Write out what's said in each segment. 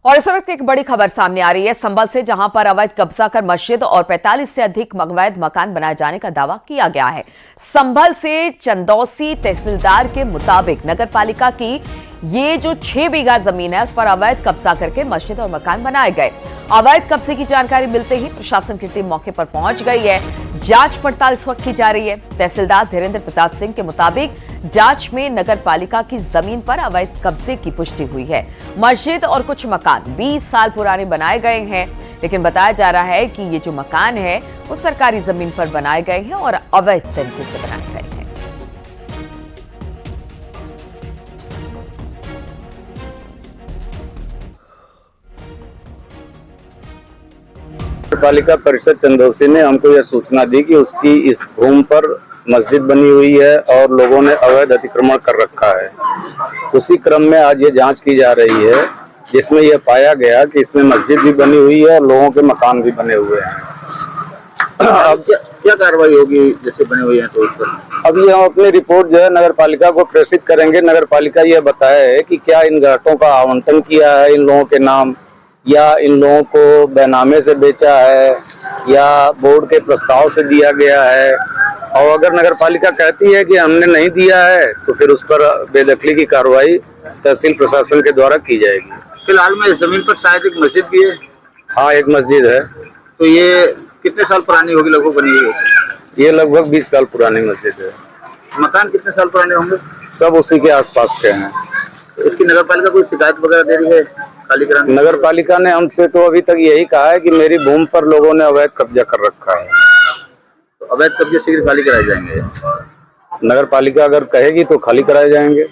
और इस वक्त एक बड़ी खबर सामने आ रही है संभल से, जहां पर अवैध कब्जा कर मस्जिद और 45 से अधिक अवैध मकान बनाए जाने का दावा किया गया है। संभल से चंदौसी तहसीलदार के मुताबिक नगरपालिका की ये जो 6 बीघा जमीन है उस पर अवैध कब्जा करके मस्जिद और मकान बनाए गए। अवैध कब्जे की जानकारी मिलते ही प्रशासन की टीम मौके पर पहुंच गई है। जांच पड़ताल इस वक्त की जा रही है। तहसीलदार धीरेन्द्र प्रताप सिंह के मुताबिक जांच में नगरपालिका की जमीन पर अवैध कब्जे की पुष्टि हुई है। मस्जिद और कुछ मकान 20 साल पुराने बनाए गए हैं, लेकिन बताया जा रहा है कि ये जो मकान है वो सरकारी जमीन पर बनाए गए हैं और अवैध तरीके से बनाए गए हैं। नगरपालिका परिषद चंदौसी ने हमको यह सूचना दी कि उसकी इस भूमि पर मस्जिद बनी हुई है और लोगों ने अवैध अतिक्रमण कर रखा है। उसी क्रम में आज ये जांच की जा रही है, जिसमें यह पाया गया कि इसमें मस्जिद भी बनी हुई है और लोगों के मकान भी बने हुए हैं। अब क्या कार्रवाई होगी जैसे बने हुए हैं तो उस पर? अब ये हम अपनी रिपोर्ट जो है नगरपालिका को प्रेषित करेंगे। नगरपालिका यह बताया है कि क्या इन घाटों का आवंटन किया है इन लोगों के नाम, या इन लोगों को बेनामे से बेचा है, या बोर्ड के प्रस्ताव से दिया गया है। और अगर नगरपालिका कहती है कि हमने नहीं दिया है तो फिर उस पर बेदखली की कार्रवाई तहसील प्रशासन के द्वारा की जाएगी। फिलहाल में इस जमीन पर शायद एक मस्जिद भी है। हाँ, एक मस्जिद है। तो ये कितने साल पुरानी होगी लगभग बनी हुई है? ये लगभग 20 साल पुरानी मस्जिद है। मकान कितने साल पुराने होंगे? सब उसी के आसपास के हैं। तो इसकी नगरपालिका कोई शिकायत वगैरह दे रही है खाली कराने? नगरपालिका ने हमसे तो अभी तक यही कहा है कि मेरी भूमि पर लोगों ने अवैध कब्जा कर रखा है। तो अवैध कब्जे शीघ्र खाली कराए जाएंगे। नगरपालिका अगर कहेगी तो खाली कराए जाएंगे।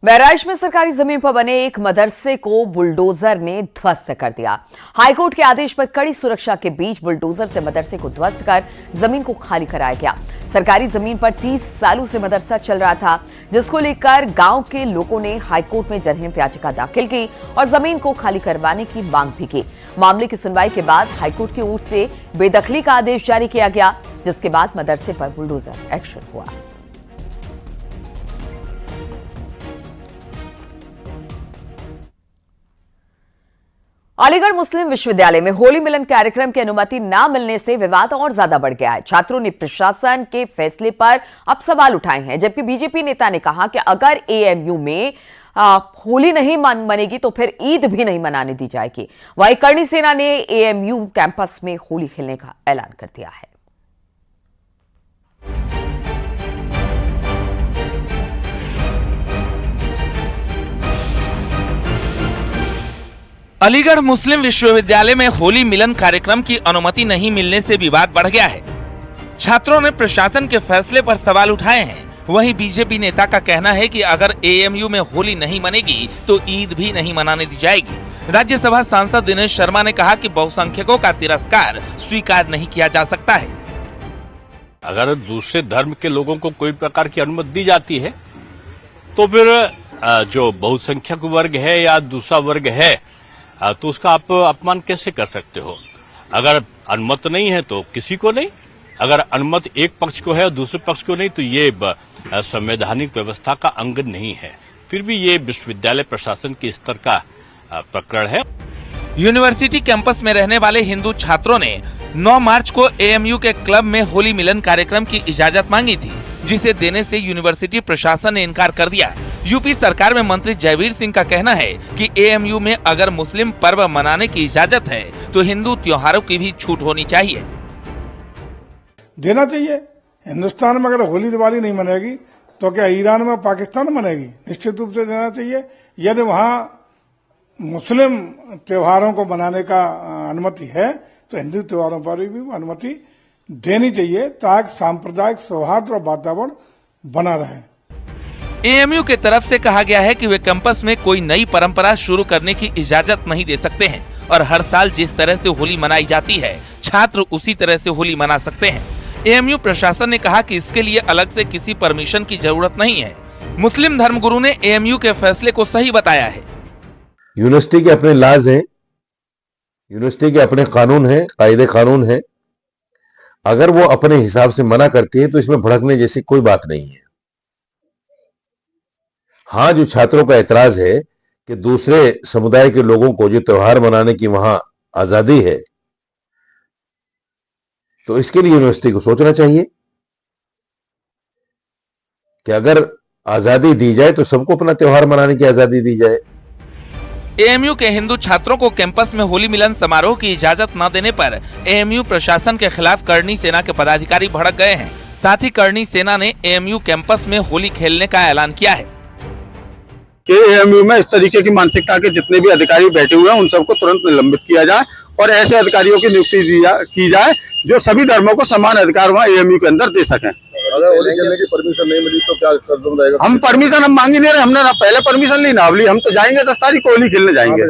बहराइच में सरकारी जमीन पर बने एक मदरसे को बुलडोजर ने ध्वस्त कर दिया। हाईकोर्ट के आदेश पर कड़ी सुरक्षा के बीच बुलडोजर से मदरसे को ध्वस्त कर जमीन को खाली कराया गया। सरकारी जमीन पर 30 सालों से मदरसा चल रहा था, जिसको लेकर गांव के लोगों ने हाईकोर्ट में जनहित याचिका दाखिल की और जमीन को खाली करवाने की मांग भी की। मामले की सुनवाई के बाद हाईकोर्ट की ओर से बेदखली का आदेश जारी किया गया, जिसके बाद मदरसे पर बुलडोजर एक्शन हुआ। अलीगढ़ मुस्लिम विश्वविद्यालय में होली मिलन कार्यक्रम की अनुमति न मिलने से विवाद और ज्यादा बढ़ गया है। छात्रों ने प्रशासन के फैसले पर अब सवाल उठाए हैं, जबकि बीजेपी नेता ने कहा कि अगर एएमयू में होली नहीं मनेगी तो फिर ईद भी नहीं मनाने दी जाएगी। वहीं करणी सेना ने एएमयू कैंपस में होली खेलने का ऐलान कर दिया है। अलीगढ़ मुस्लिम विश्वविद्यालय में होली मिलन कार्यक्रम की अनुमति नहीं मिलने से विवाद बढ़ गया है। छात्रों ने प्रशासन के फैसले पर सवाल उठाए हैं। वहीं बीजेपी नेता का कहना है कि अगर एएमयू में होली नहीं मनेगी तो ईद भी नहीं मनाने दी जाएगी। राज्यसभा सांसद दिनेश शर्मा ने कहा कि बहुसंख्यकों का तिरस्कार स्वीकार नहीं किया जा सकता है। अगर दूसरे धर्म के लोगों को कोई प्रकार की अनुमति दी जाती है तो फिर जो बहुसंख्यक वर्ग है या दूसरा वर्ग है तो उसका आप अपमान कैसे कर सकते हो? अगर अनुमति नहीं है तो किसी को नहीं, अगर अनुमति एक पक्ष को है और दूसरे पक्ष को नहीं तो ये संवैधानिक व्यवस्था का अंग नहीं है। फिर भी ये विश्वविद्यालय प्रशासन के स्तर का प्रकरण है। यूनिवर्सिटी कैंपस में रहने वाले हिंदू छात्रों ने 9 मार्च को एएमयू के क्लब में होली मिलन कार्यक्रम की इजाजत मांगी थी, जिसे देने से यूनिवर्सिटी प्रशासन ने इनकार कर दिया। यूपी सरकार में मंत्री जयवीर सिंह का कहना है कि एएमयू में अगर मुस्लिम पर्व मनाने की इजाजत है तो हिंदू त्योहारों की भी छूट होनी चाहिए। देना चाहिए। हिंदुस्तान में अगर होली दिवाली नहीं मनेगी तो क्या ईरान में पाकिस्तान मनेगी? निश्चित रूप से देना चाहिए। यदि वहां मुस्लिम त्योहारों को मनाने का अनुमति है तो हिंदू त्योहारों पर भी अनुमति देनी चाहिए, ताकि सांप्रदायिक सौहार्द और वातावरण बना रहे। एएमयू के तरफ से कहा गया है कि वे कैंपस में कोई नई परंपरा शुरू करने की इजाजत नहीं दे सकते हैं और हर साल जिस तरह से होली मनाई जाती है छात्र उसी तरह से होली मना सकते हैं। एएमयू प्रशासन ने कहा कि इसके लिए अलग से किसी परमिशन की जरूरत नहीं है। मुस्लिम धर्मगुरु ने एएमयू के फैसले को सही बताया है। यूनिवर्सिटी के अपने लाज हैं, यूनिवर्सिटी के अपने कानून हैं, कायदे कानून हैं। अगर वो अपने हिसाब से मना करती है तो इसमें भड़कने जैसी कोई बात नहीं है। हाँ, जो छात्रों का एतराज है कि दूसरे समुदाय के लोगों को जो त्योहार मनाने की वहां आजादी है, तो इसके लिए यूनिवर्सिटी को सोचना चाहिए कि अगर आजादी दी जाए तो सबको अपना त्योहार मनाने की आजादी दी जाए। एएमयू के हिंदू छात्रों को कैंपस में होली मिलन समारोह की इजाजत न देने पर एएमयू प्रशासन के खिलाफ करनी सेना के पदाधिकारी भड़क गए हैं। साथ ही करनी सेना ने एएमयू कैंपस में होली खेलने का ऐलान किया है कि एएमयू में इस तरीके की मानसिकता के जितने भी अधिकारी बैठे हुए हैं उन सबको तुरंत निलंबित किया जाए और ऐसे अधिकारियों की नियुक्ति की जाए जो सभी धर्मों को समान अधिकार वहाँ एएमयू के अंदर दे सकें। अगर होली खेलने की परमिशन नहीं मिली तो क्या कदम रहेगा? हम परमिशन हम मांग ही नहीं रहे, हमने ना पहले परमिशन ली ना ली। हम तो जाएंगे 10 तारीख को होली खेलने जाएंगे,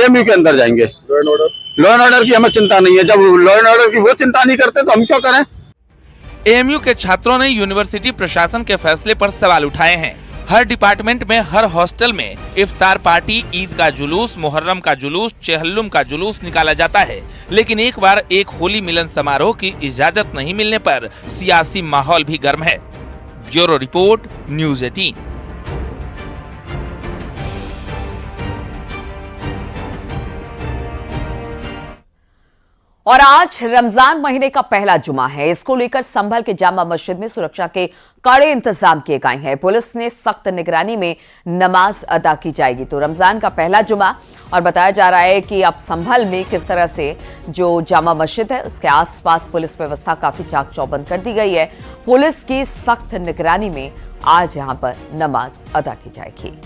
एएमयू के अंदर जाएंगे। लॉ एंड ऑर्डर की हमें चिंता नहीं है, जब लॉ एंड ऑर्डर की वो चिंता नहीं करते तो हम क्यों करें। एएमयू के छात्रों ने यूनिवर्सिटी प्रशासन के फैसले पर सवाल उठाए हैं। हर डिपार्टमेंट में, हर हॉस्टल में इफ्तार पार्टी, ईद का जुलूस, मुहर्रम का जुलूस, चेहल्लुम का जुलूस निकाला जाता है, लेकिन एक बार एक होली मिलन समारोह की इजाजत नहीं मिलने पर सियासी माहौल भी गर्म है। Bureau report, news 18। और आज रमजान महीने का पहला जुमा है। इसको लेकर संभल के जामा मस्जिद में सुरक्षा के कड़े इंतजाम किए गए हैं। पुलिस ने सख्त निगरानी में नमाज अदा की जाएगी। तो रमजान का पहला जुमा, और बताया जा रहा है कि अब संभल में किस तरह से जो जामा मस्जिद है उसके आसपास पुलिस व्यवस्था काफी चाक चौबंद कर दी गई है। पुलिस की सख्त निगरानी में आज यहां पर नमाज अदा की जाएगी।